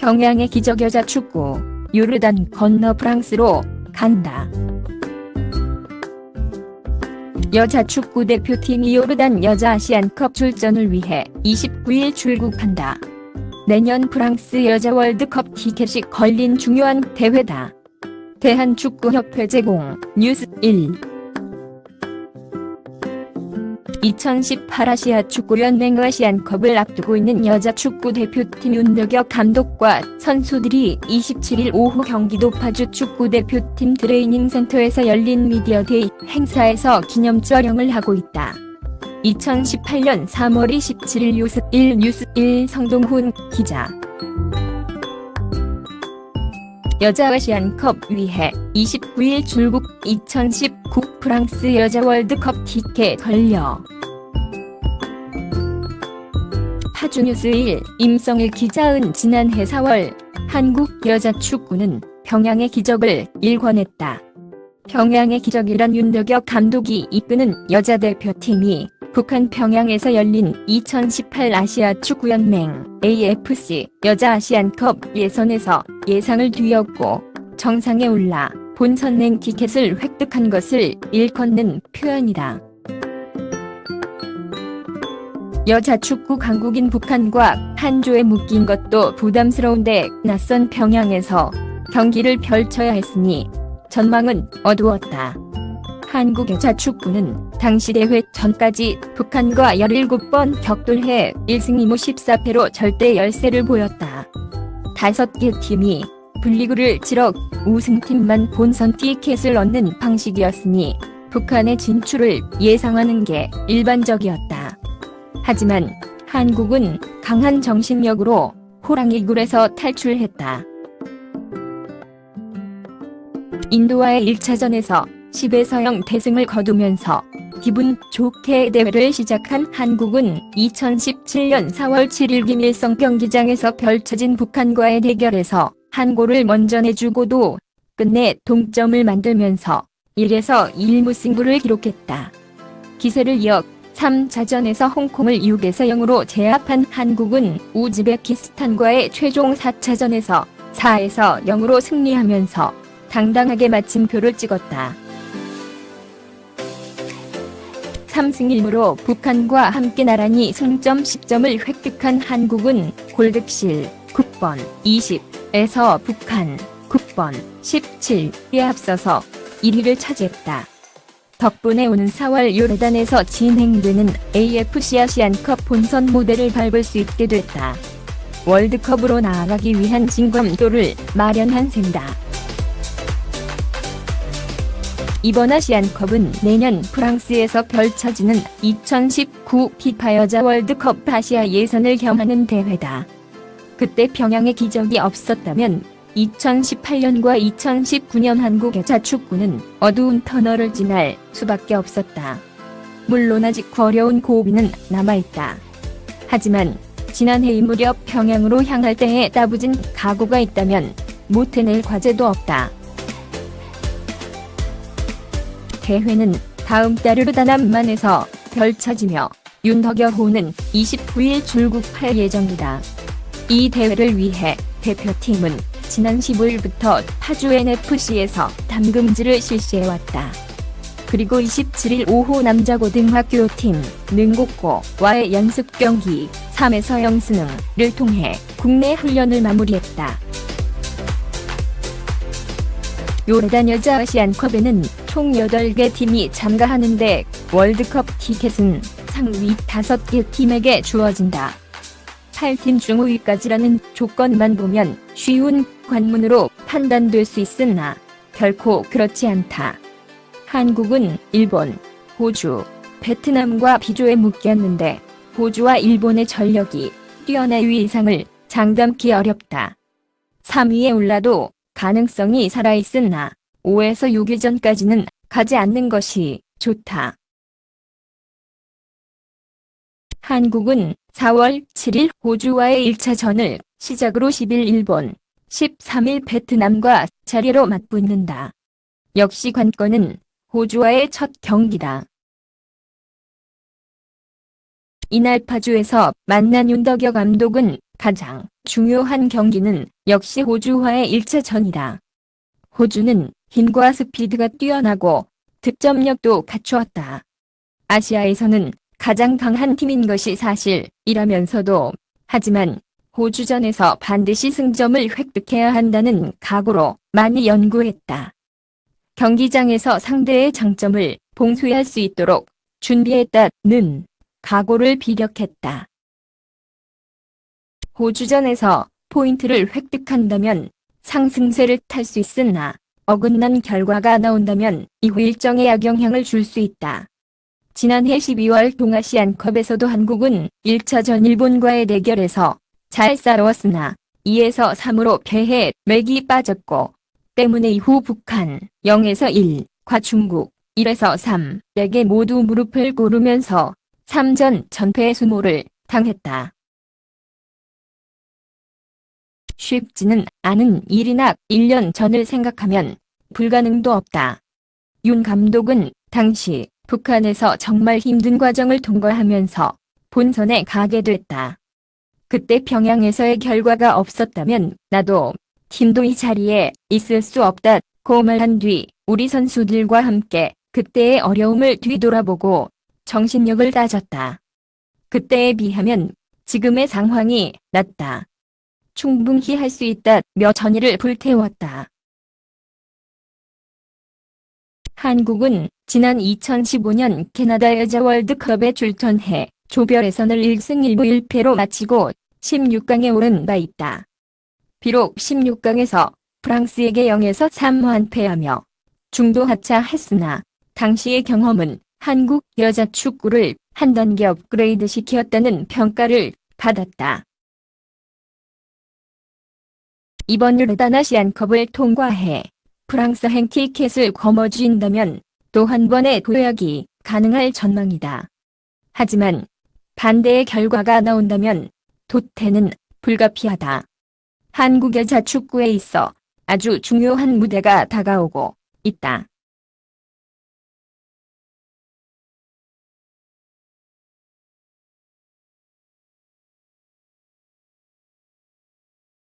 평양의 기적 여자 축구, 요르단 건너 프랑스로 간다. 여자 축구 대표팀이 요르단 여자 아시안컵 출전을 위해 29일 출국한다. 내년 프랑스 여자 월드컵 티켓이 걸린 중요한 대회다. 대한축구협회 제공, 뉴스 1. 2018 아시아 축구연맹 아시안컵을 앞두고 있는 여자 축구 대표팀 윤덕엽 감독과 선수들이 27일 오후 경기도 파주 축구대표팀 트레이닝 센터에서 열린 미디어데이 행사에서 기념 촬영을 하고 있다. 2018년 3월 27일 뉴스 1 성동훈 기자. 여자 아시안컵 위해 29일 출국. 2019 프랑스 여자 월드컵 티켓 걸려. 파주뉴스 1 임성일 기자은 지난해 4월 한국 여자 축구는 평양의 기적을 일궈냈다. 평양의 기적이란 윤덕엽 감독이 이끄는 여자 대표팀이 북한 평양에서 열린 2018 아시아 축구연맹 AFC 여자 아시안컵 예선에서 예상을 뒤엎고 정상에 올라 본선행 티켓을 획득한 것을 일컫는 표현이다. 여자 축구 강국인 북한과 한 조에 묶인 것도 부담스러운데 낯선 평양에서 경기를 펼쳐야 했으니 전망은 어두웠다. 한국 여자 축구는 당시 대회 전까지 북한과 17번 격돌해 1승 2무 14패로 절대 열세를 보였다. 5개 팀이 분리구를 치러 우승팀만 본선 티켓을 얻는 방식이었으니 북한의 진출을 예상하는 게 일반적이었다. 하지만 한국은 강한 정신력으로 호랑이굴에서 탈출했다. 인도와의 1차전에서 10에서 0 대승을 거두면서 기분 좋게 대회를 시작한 한국은 2017년 4월 7일 김일성 경기장에서 펼쳐진 북한과의 대결에서 한 골을 먼저 내주고도 끝내 동점을 만들면서 1에서 1 무승부를 기록했다. 기세를 이어 3차전에서 홍콩을 6에서 0으로 제압한 한국은 우즈베키스탄과의 최종 4차전에서 4에서 0으로 승리하면서 당당하게 마침표를 찍었다. 3승 1무로 북한과 함께 나란히 승점 10점을 획득한 한국은 골득실 9번 20에서 북한 9번 17에 앞서서 1위를 차지했다. 덕분에 오는 4월 요르단에서 진행되는 AFC 아시안컵 본선 무대를 밟을 수 있게 됐다. 월드컵으로 나아가기 위한 진검도를 마련한 셈이다. 이번 아시안컵은 내년 프랑스에서 펼쳐지는 2019 피파 여자 월드컵 아시아 예선을 겸하는 대회다. 그때 평양의 기적이 없었다면 2018년과 2019년 한국 여자 축구는 어두운 터널을 지날 수밖에 없었다. 물론 아직 어려운 고비는 남아있다. 하지만 지난해 이 무렵 평양으로 향할 때의 다부진 각오가 있다면 못 해낼 과제도 없다. 대회는 다음 달 요르단 암만에서 펼쳐지며 윤덕여호는 29일 출국할 예정이다. 이 대회를 위해 대표팀은 지난 15일부터 파주 NFC에서 담금질을 실시해왔다. 그리고 27일 오후 남자고등학교 팀 능곡고와의 연습 경기 3에서 0 승을 통해 국내 훈련을 마무리했다. 요르단 여자 아시안컵에는 총 8개 팀이 참가하는데 월드컵 티켓은 상위 5개 팀에게 주어진다. 8팀 중 5위까지라는 조건만 보면 쉬운 관문으로 판단될 수 있으나 결코 그렇지 않다. 한국은 일본, 호주, 베트남과 비조에 묶였는데 호주와 일본의 전력이 뛰어난 위상을 장담기 어렵다. 3위에 올라도 가능성이 살아있으나 5에서 6위전까지는 가지 않는 것이 좋다. 한국은 4월 7일 호주와의 1차전을 시작으로 10일 일본, 13일 베트남과 자리로 맞붙는다. 역시 관건은 호주와의 첫 경기다. 이날 파주에서 만난 윤덕여 감독은 가장 중요한 경기는 역시 호주와의 1차전이다. 호주는 힘과 스피드가 뛰어나고 득점력도 갖추었다. 아시아에서는 가장 강한 팀인 것이 사실이라면서도 하지만 호주전에서 반드시 승점을 획득해야 한다는 각오로 많이 연구했다. 경기장에서 상대의 장점을 봉쇄할 수 있도록 준비했다는 각오를 비력했다. 호주전에서 포인트를 획득한다면 상승세를 탈 수 있으나 어긋난 결과가 나온다면 이후 일정에 악영향을 줄 수 있다. 지난해 12월 동아시안컵에서도 한국은 1차전 일본과의 대결에서 잘 싸웠으나 2에서 3으로 패해 맥이 빠졌고 때문에 이후 북한 0에서 1과 중국 1에서 3에게 모두 무릎을 꿇으면서 3전 전패의 수모를 당했다. 쉽지는 않은 일이나 1년 전을 생각하면 불가능도 없다. 윤 감독은 당시 북한에서 정말 힘든 과정을 통과하면서 본선에 가게 됐다. 그때 평양에서의 결과가 없었다면 나도 팀도 이 자리에 있을 수 없다고 말한 뒤 우리 선수들과 함께 그때의 어려움을 뒤돌아보고 정신력을 다졌다. 그때에 비하면 지금의 상황이 낫다. 충분히 할 수 있다며 전의를 불태웠다. 한국은 지난 2015년 캐나다 여자 월드컵에 출전해 조별 예선을 1승 1무 1패로 마치고 16강에 오른 바 있다. 비록 16강에서 프랑스에게 0에서 3 완패하며 중도 하차했으나 당시의 경험은 한국 여자 축구를 한 단계 업그레이드 시켰다는 평가를 받았다. 이번 르다나시안컵을 통과해 프랑스 행티켓을 거머쥔다면 또 한 번의 도약이 가능할 전망이다. 하지만 반대의 결과가 나온다면 도태는 불가피하다. 한국 여자 축구에 있어 아주 중요한 무대가 다가오고 있다.